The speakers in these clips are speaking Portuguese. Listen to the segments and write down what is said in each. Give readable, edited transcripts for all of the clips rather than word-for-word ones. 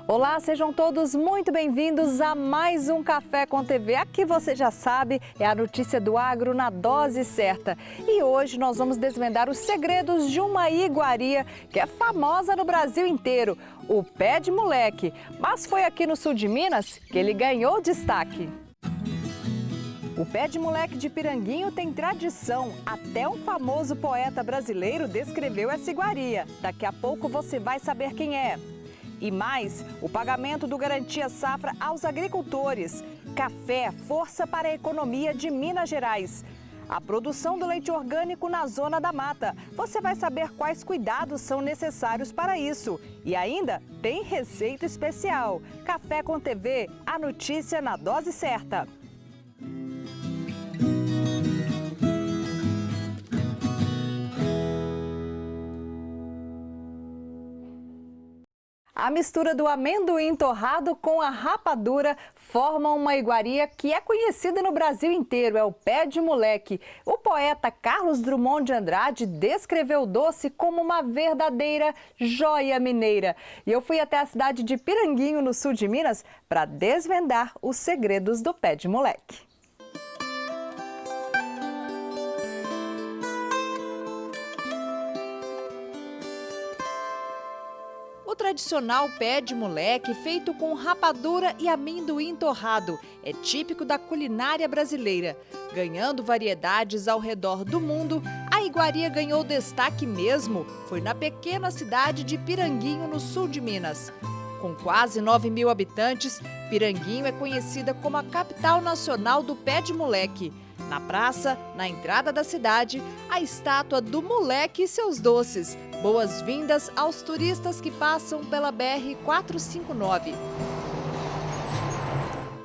Olá, sejam todos muito bem-vindos a mais um Café com TV. Aqui você já sabe, é a notícia do agro na dose certa. E hoje nós vamos desvendar os segredos de uma iguaria que é famosa no Brasil inteiro, o pé de moleque. Mas foi aqui no sul de Minas que ele ganhou destaque. O pé de moleque de Piranguinho tem tradição. Até um famoso poeta brasileiro descreveu essa iguaria. Daqui a pouco você vai saber quem é. E mais, o pagamento do Garantia Safra aos agricultores. Café, força para a economia de Minas Gerais. A produção do leite orgânico na Zona da Mata. Você vai saber quais cuidados são necessários para isso. E ainda tem receita especial. Café com TV, a notícia na dose certa. A mistura do amendoim torrado com a rapadura forma uma iguaria que é conhecida no Brasil inteiro, é o pé de moleque. O poeta Carlos Drummond de Andrade descreveu o doce como uma verdadeira joia mineira. E eu fui até a cidade de Piranguinho, no sul de Minas, para desvendar os segredos do pé de moleque. O tradicional pé de moleque, feito com rapadura e amendoim torrado, é típico da culinária brasileira. Ganhando variedades ao redor do mundo, a iguaria ganhou destaque mesmo. Foi na pequena cidade de Piranguinho, no sul de Minas. Com quase 9.000 habitantes, Piranguinho é conhecida como a capital nacional do pé de moleque. Na praça, na entrada da cidade, a estátua do moleque e seus doces. Boas-vindas aos turistas que passam pela BR-459.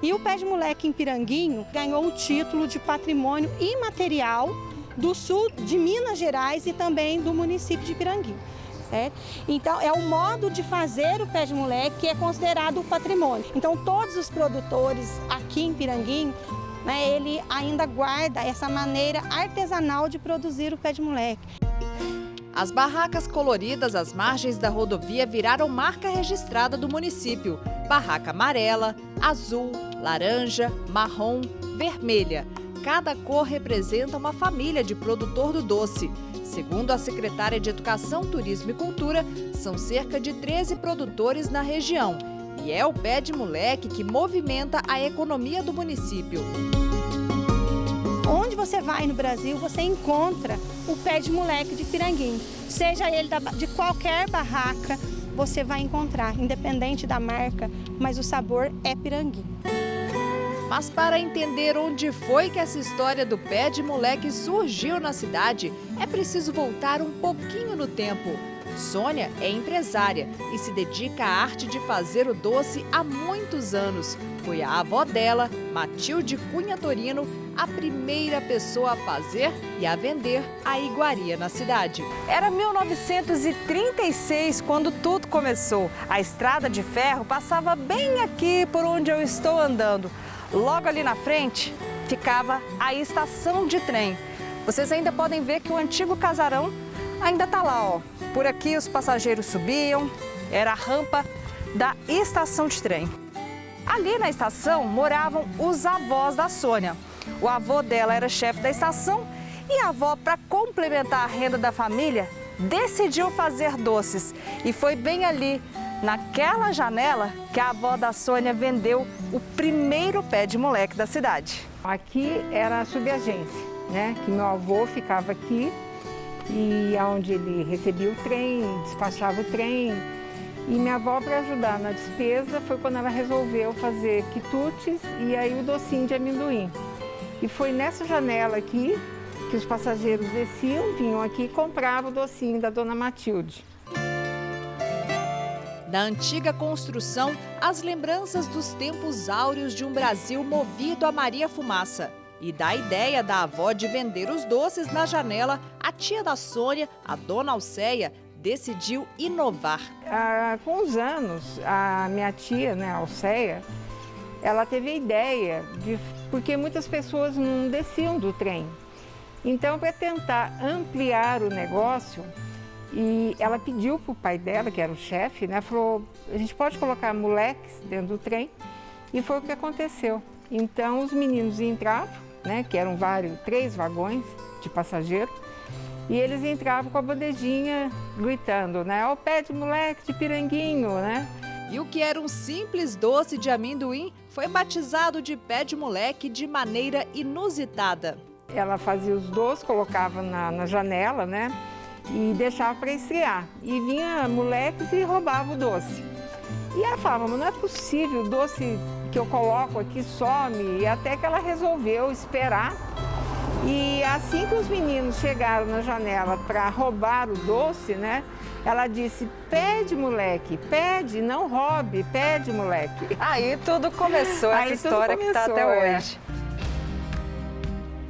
E o pé de moleque em Piranguinho ganhou o título de patrimônio imaterial do sul de Minas Gerais e também do município de Piranguinho. Certo? Então, é o modo de fazer o pé de moleque que é considerado patrimônio. Então, todos os produtores aqui em Piranguinho, ele ainda guarda essa maneira artesanal de produzir o pé de moleque. As barracas coloridas às margens da rodovia viraram marca registrada do município. Barraca amarela, azul, laranja, marrom, vermelha. Cada cor representa uma família de produtor do doce. Segundo a secretária de Educação, Turismo e Cultura, são cerca de 13 produtores na região. E é o pé de moleque que movimenta a economia do município. Onde você vai no Brasil, você encontra o pé de moleque de Piranguinho. Seja ele de qualquer barraca, você vai encontrar, independente da marca, mas o sabor é Piranguinho. Mas para entender onde foi que essa história do pé de moleque surgiu na cidade, é preciso voltar um pouquinho no tempo. Sônia é empresária e se dedica à arte de fazer o doce há muitos anos. Foi a avó dela, Matilde Cunha Torino, a primeira pessoa a fazer e a vender a iguaria na cidade. Era 1936 quando tudo começou. A estrada de ferro passava bem aqui por onde eu estou andando. Logo ali na frente ficava a estação de trem. Vocês ainda podem ver que o antigo casarão ainda está lá, ó. Por aqui os passageiros subiam, era a rampa da estação de trem. Ali na estação moravam os avós da Sônia. O avô dela era chefe da estação e a avó, para complementar a renda da família, decidiu fazer doces. E foi bem ali, naquela janela, que a avó da Sônia vendeu o primeiro pé de moleque da cidade. Aqui era a subagência, né? Que meu avô ficava aqui e onde ele recebia o trem, despachava o trem. E minha avó, para ajudar na despesa, foi quando ela resolveu fazer quitutes e aí o docinho de amendoim. E foi nessa janela aqui que os passageiros desciam, vinham aqui e compravam o docinho da dona Matilde. Da antiga construção, as lembranças dos tempos áureos de um Brasil movido a Maria Fumaça. E da ideia da avó de vender os doces na janela, a tia da Sônia, a dona Alceia, decidiu inovar. Com os anos, a minha tia, né, a Alceia, ela teve a ideia porque muitas pessoas não desciam do trem. Então, para tentar ampliar o negócio, E ela pediu para o pai dela, que era o chefe, né? Falou, a gente pode colocar moleques dentro do trem? E foi o que aconteceu. Então os meninos entravam, né? Que eram 3 vagões de passageiro. E eles entravam com a bandejinha gritando, né? Ó, o pé de moleque de piranguinho, né? E o que era um simples doce de amendoim foi batizado de pé de moleque de maneira inusitada. Ela fazia os doces, colocava na janela, né? E deixava para esfriar. E vinha moleques e roubava o doce. E ela falava, mas não é possível, o doce que eu coloco aqui some. E até que ela resolveu esperar. E assim que os meninos chegaram na janela para roubar o doce, né? Ela disse, pede moleque, pede, não roube, pede moleque. Aí tudo começou, essa história que está até hoje.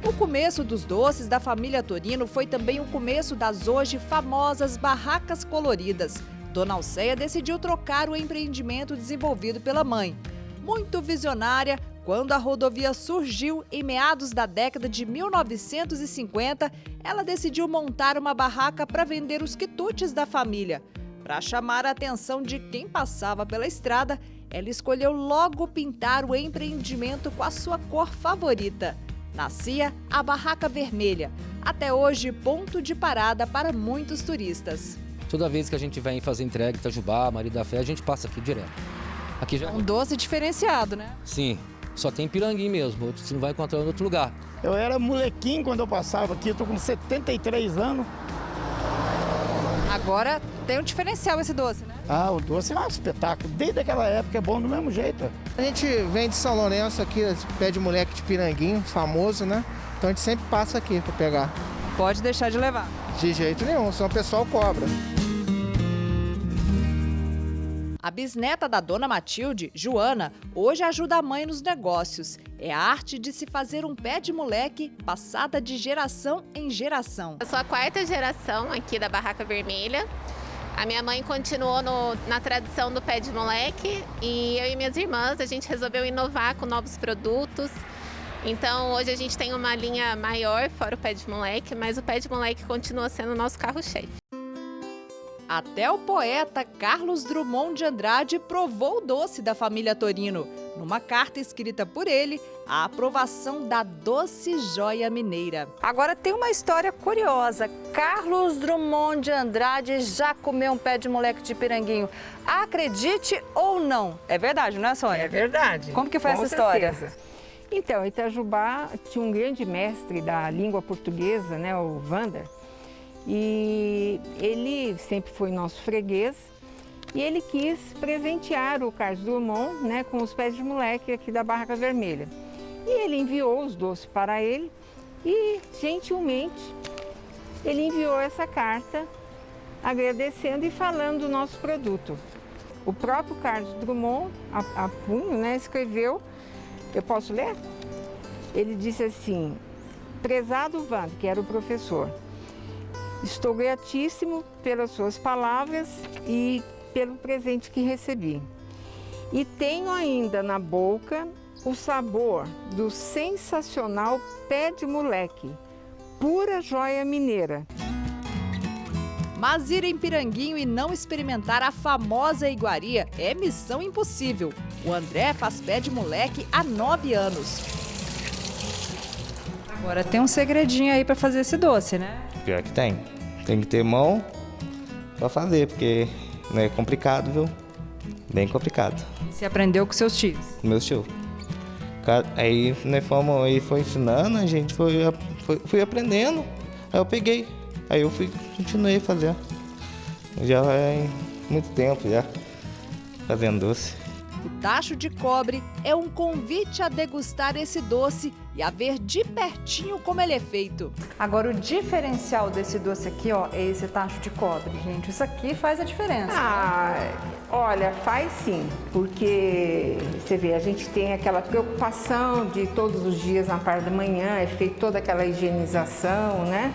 O começo dos doces da família Torino foi também o começo das hoje famosas barracas coloridas. Dona Alceia decidiu trocar o empreendimento desenvolvido pela mãe. Muito visionária, quando a rodovia surgiu em meados da década de 1950, ela decidiu montar uma barraca para vender os quitutes da família. Para chamar a atenção de quem passava pela estrada, ela escolheu logo pintar o empreendimento com a sua cor favorita. Nascia a Barraca Vermelha, até hoje ponto de parada para muitos turistas. Toda vez que a gente vem fazer entrega em Itajubá, Maria da Fé, a gente passa aqui direto. Aqui já... Um doce diferenciado, né? Sim, só tem piranguinho mesmo, você não vai encontrar em outro lugar. Eu era molequinho quando eu passava aqui, eu tô com 73 anos. Agora tem um diferencial esse doce, né? Ah, o doce é um espetáculo, desde aquela época é bom do mesmo jeito. A gente vem de São Lourenço aqui, esse pé de moleque de piranguinho, famoso, né? Então a gente sempre passa aqui para pegar. Pode deixar de levar. De jeito nenhum, senão o pessoal cobra. A bisneta da dona Matilde, Joana, hoje ajuda a mãe nos negócios. É a arte de se fazer um pé de moleque passada de geração em geração. Eu sou a 4ª geração aqui da Barraca Vermelha. A minha mãe continuou na tradição do pé de moleque e eu e minhas irmãs, a gente resolveu inovar com novos produtos. Então hoje a gente tem uma linha maior, fora o pé de moleque, mas o pé de moleque continua sendo o nosso carro-chefe. Até o poeta Carlos Drummond de Andrade provou o doce da família Torino. Numa carta escrita por ele, a aprovação da doce joia mineira. Agora tem uma história curiosa. Carlos Drummond de Andrade já comeu um pé de moleque de piranguinho. Acredite ou não. É verdade, não é, Sônia? É verdade. Como que foi essa história? Então, Itajubá tinha um grande mestre da língua portuguesa, né, o Vander. E ele sempre foi nosso freguês e ele quis presentear o Carlos Drummond, né, com os pés de moleque aqui da Barraca Vermelha. E ele enviou os doces para ele e, gentilmente, ele enviou essa carta agradecendo e falando do nosso produto. O próprio Carlos Drummond, a punho, né, escreveu, eu posso ler? Ele disse assim, prezado Vander, que era o professor, estou gratíssimo pelas suas palavras e pelo presente que recebi. E tenho ainda na boca o sabor do sensacional pé de moleque, pura joia mineira. Mas ir em Piranguinho e não experimentar a famosa iguaria é missão impossível. O André faz pé de moleque há 9 anos. Agora tem um segredinho aí para fazer esse doce, né? Pior que tem. Tem que ter mão pra fazer, porque é complicado, viu? Bem complicado. Você aprendeu com seus tios? Com meus tios. Aí, aí foi ensinando, a gente fui aprendendo. Aí eu peguei. Aí eu continuei a fazer. Já vai muito tempo já fazendo doce. O tacho de cobre é um convite a degustar esse doce e a ver de pertinho como ele é feito. Agora, o diferencial desse doce aqui, ó, é esse tacho de cobre, gente. Isso aqui faz a diferença. Olha, faz sim, porque você vê, a gente tem aquela preocupação de todos os dias na parte da manhã, é feita toda aquela higienização, né?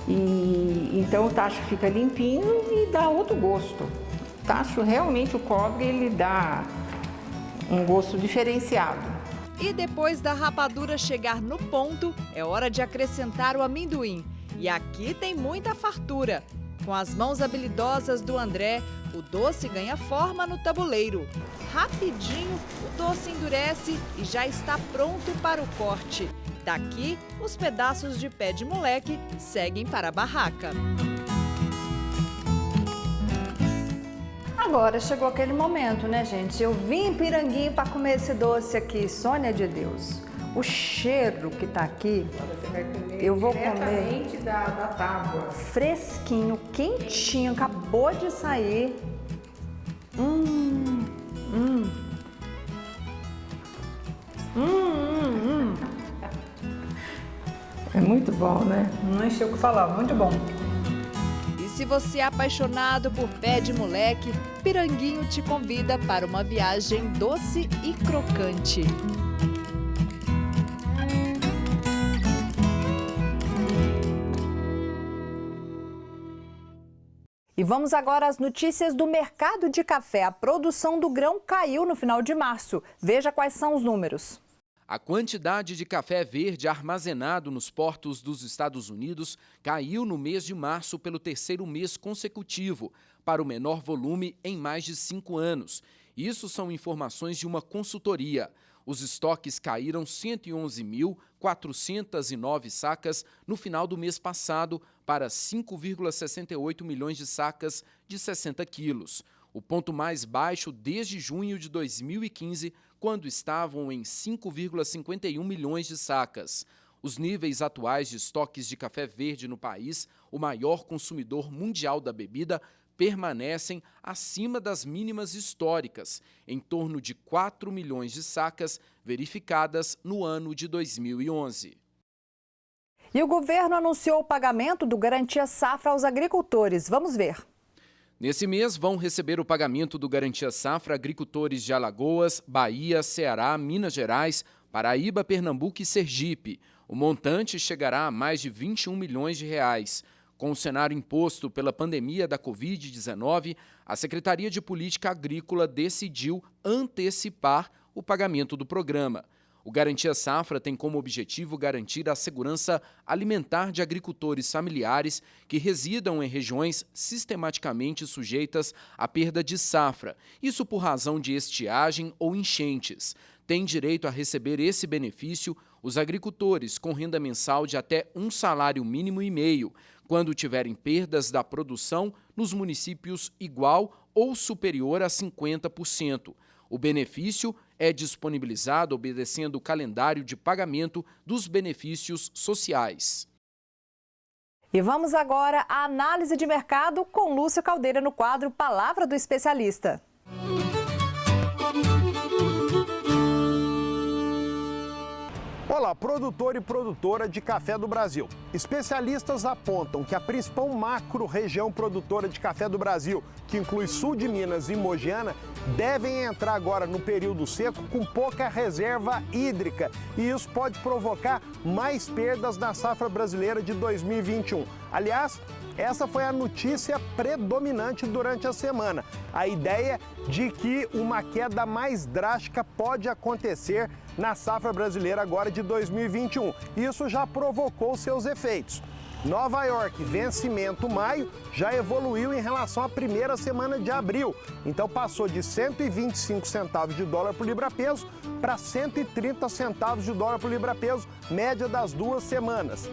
E então o tacho fica limpinho e dá outro gosto. O tacho, realmente, o cobre, ele dá um gosto diferenciado. E depois da rapadura chegar no ponto, é hora de acrescentar o amendoim. E aqui tem muita fartura. Com as mãos habilidosas do André, o doce ganha forma no tabuleiro. Rapidinho, o doce endurece e já está pronto para o corte. Daqui, os pedaços de pé de moleque seguem para a barraca. Agora chegou aquele momento, né, gente? Eu vim em Piranguinho para comer esse doce aqui, Sônia de Deus. O cheiro que tá aqui, eu vou comer da tábua. fresquinho, quentinho, acabou de sair. É muito bom, né? Não encheu o que falar, muito bom. E se você é apaixonado por pé de moleque, Piranguinho te convida para uma viagem doce e crocante. E vamos agora às notícias do mercado de café. A produção do grão caiu no final de março. Veja quais são os números. A quantidade de café verde armazenado nos portos dos Estados Unidos caiu no mês de março pelo terceiro mês consecutivo, para o menor volume em mais de 5 anos. Isso são informações de uma consultoria. Os estoques caíram 111.409 sacas no final do mês passado para 5,68 milhões de sacas de 60 quilos. O ponto mais baixo desde junho de 2015, quando estavam em 5,51 milhões de sacas. Os níveis atuais de estoques de café verde no país, o maior consumidor mundial da bebida, permanecem acima das mínimas históricas, em torno de 4 milhões de sacas verificadas no ano de 2011. E o governo anunciou o pagamento do Garantia Safra aos agricultores. Vamos ver. Nesse mês vão receber o pagamento do Garantia Safra agricultores de Alagoas, Bahia, Ceará, Minas Gerais, Paraíba, Pernambuco e Sergipe. O montante chegará a mais de 21 milhões de reais. Com o cenário imposto pela pandemia da Covid-19, a Secretaria de Política Agrícola decidiu antecipar o pagamento do programa. O Garantia Safra tem como objetivo garantir a segurança alimentar de agricultores familiares que residam em regiões sistematicamente sujeitas à perda de safra, isso por razão de estiagem ou enchentes. Tem direito a receber esse benefício os agricultores com renda mensal de até 1,5 salário mínimo, quando tiverem perdas da produção nos municípios igual ou superior a 50%. O benefício é disponibilizado obedecendo o calendário de pagamento dos benefícios sociais. E vamos agora à análise de mercado com Lúcio Caldeira no quadro Palavra do Especialista. Olá, produtor e produtora de café do Brasil. Especialistas apontam que a principal macro-região produtora de café do Brasil, que inclui sul de Minas e Mogiana, devem entrar agora no período seco com pouca reserva hídrica. E isso pode provocar mais perdas na safra brasileira de 2021. Aliás, essa foi a notícia predominante durante a semana. A ideia de que uma queda mais drástica pode acontecer na safra brasileira agora de 2021. Isso já provocou seus efeitos. Nova York, vencimento maio, já evoluiu em relação à primeira semana de abril. Então passou de 125 centavos de dólar por libra-peso para 130 centavos de dólar por libra-peso, média das 2 semanas.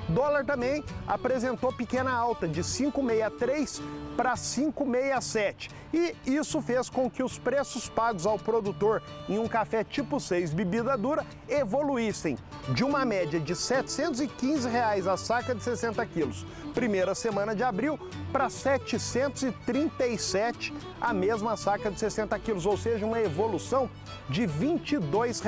Dólar também apresentou pequena alta de 5,63 para 5,67 e isso fez com que os preços pagos ao produtor em um café tipo 6 bebida dura evoluíssem de uma média de R$ 715 a saca de 60 quilos, primeira semana de abril, para R$ 737 a mesma saca de 60 quilos, ou seja, uma evolução de R$ 22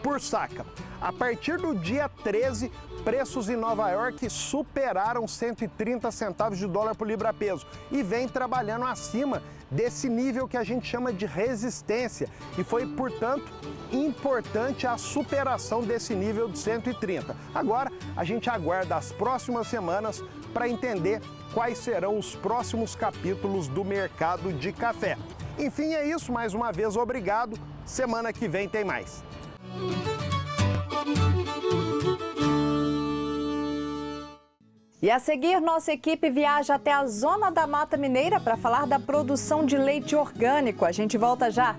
por saca. A partir do dia 13, preços em Nova York superaram 130 centavos de dólar por libra-peso e vem trabalhando acima desse nível que a gente chama de resistência e foi, portanto, importante a superação desse nível de 130. Agora, a gente aguarda as próximas semanas para entender quais serão os próximos capítulos do mercado de café. Enfim, é isso. Mais uma vez, obrigado. Semana que vem tem mais. E a seguir, nossa equipe viaja até a Zona da Mata Mineira para falar da produção de leite orgânico. A gente volta já.